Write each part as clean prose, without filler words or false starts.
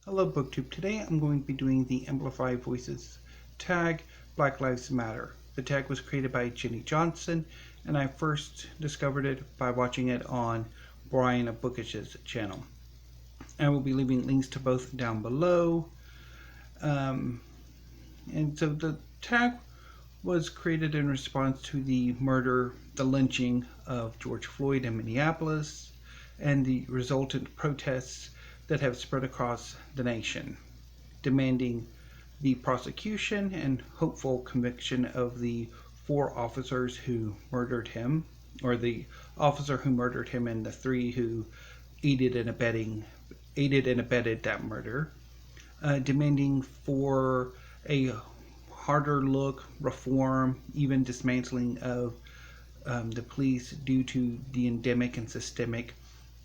Hello BookTube. Today I'm going to be doing the Amplify Voices tag, Black Lives Matter. The tag was created by Jenny Johnson, and I first discovered it by watching it on Brian of Bookish's channel. I will be leaving links to both down below. And so the tag was created in response to the lynching of George Floyd in Minneapolis, and the resultant protests that have spread across the nation, demanding the prosecution and hopeful conviction of the 4 officers who murdered him, or the officer who murdered him and the 3 who aided and abetted that murder, demanding for a harder look, reform, even dismantling of the police due to the endemic and systemic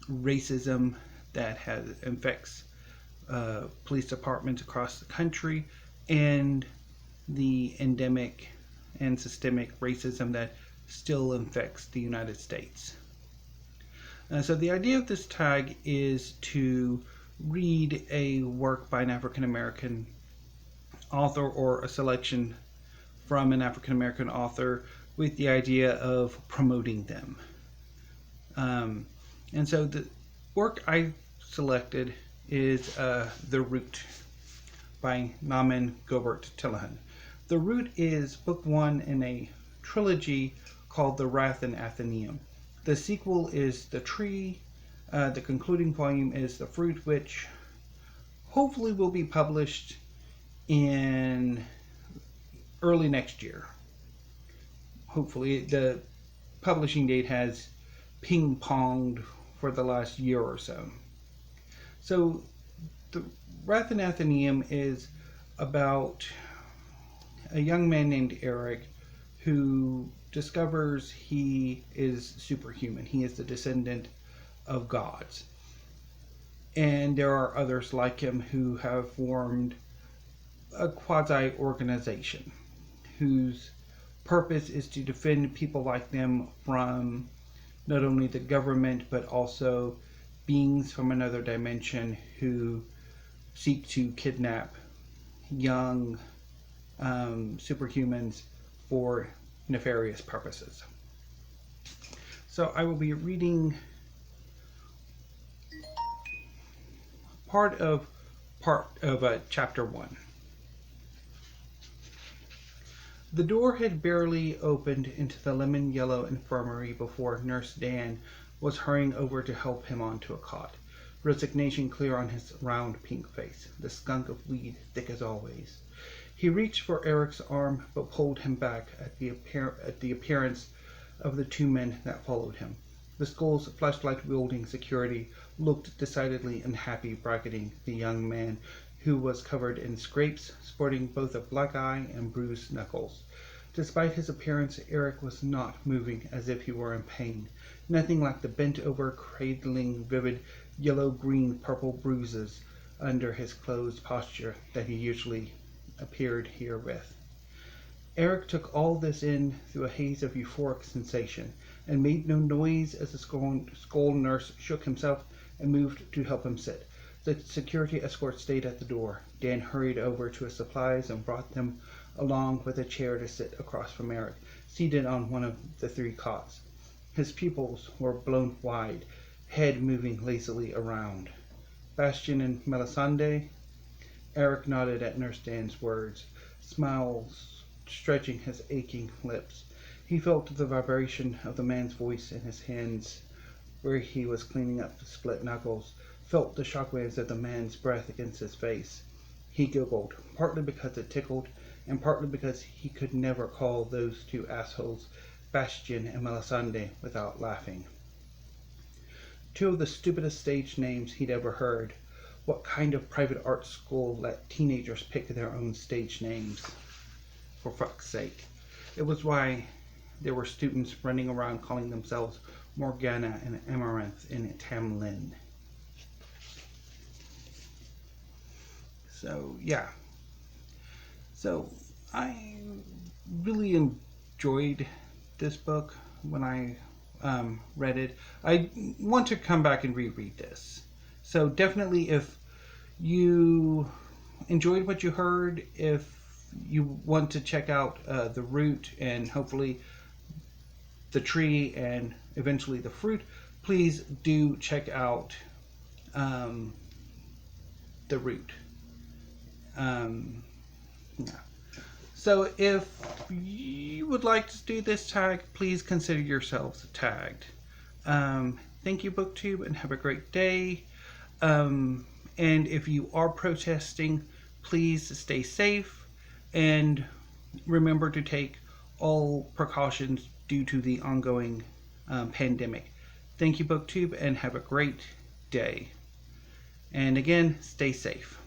racism that affects police departments across the country, and the endemic and systemic racism that still infects the United States. So the idea of this tag is to read a work by an African American author or a selection from an African American author with the idea of promoting them. And so the work I selected is The Root by Gohbert Tilahun. The Root is book 1 in a trilogy called The Wrath and Athenaeum. The sequel is The Tree. The concluding volume is The Fruit, which hopefully will be published in early next year. Hopefully. The publishing date has ping-ponged for the last year or so. So The Wrath and Athenaeum is about a young man named Eric who discovers he is superhuman. He is the descendant of gods. And there are others like him who have formed a quasi-organization whose purpose is to defend people like them from not only the government but also beings from another dimension who seek to kidnap young superhumans for nefarious purposes. So I will be reading part of chapter 1. The door had barely opened into the lemon-yellow infirmary before Nurse Dan was hurrying over to help him onto a cot, resignation clear on his round pink face, the skunk of weed thick as always. He reached for Eric's arm, but pulled him back at the appearance of the 2 men that followed him. The school's flashlight-wielding security looked decidedly unhappy, bracketing the young man who was covered in scrapes, sporting both a black eye and bruised knuckles. Despite his appearance, Eric was not moving as if he were in pain. Nothing like the bent-over, cradling, vivid yellow-green-purple bruises under his closed posture that he usually appeared here with. Eric took all this in through a haze of euphoric sensation, and made no noise as the school nurse shook himself and moved to help him sit. The security escort stayed at the door. Dan hurried over to his supplies and brought them along with a chair to sit across from Eric, seated on one of the 3 cots. His pupils were blown wide, head moving lazily around. Bastian and Melisande? Eric nodded at Nurse Dan's words, smiles stretching his aching lips. He felt the vibration of the man's voice in his hands where he was cleaning up the split knuckles, felt the shockwaves of the man's breath against his face. He giggled, partly because it tickled, and partly because he could never call those 2 assholes Bastian and Melisande without laughing. 2 of the stupidest stage names he'd ever heard. What kind of private art school let teenagers pick their own stage names? For fuck's sake. It was why there were students running around calling themselves Morgana and Amaranth and Tamlin. So, yeah. So, I really enjoyed this book when I read it. I want to come back and reread this. So, definitely if you enjoyed what you heard, if you want to check out the root and hopefully the tree and eventually the fruit, please do check out um, the root. Yeah. So if you would like to do this tag, please consider yourselves tagged. Thank you, BookTube, and have a great day. And if you are protesting, please stay safe and remember to take all precautions due to the ongoing pandemic. Thank you, BookTube, and have a great day. And again, stay safe.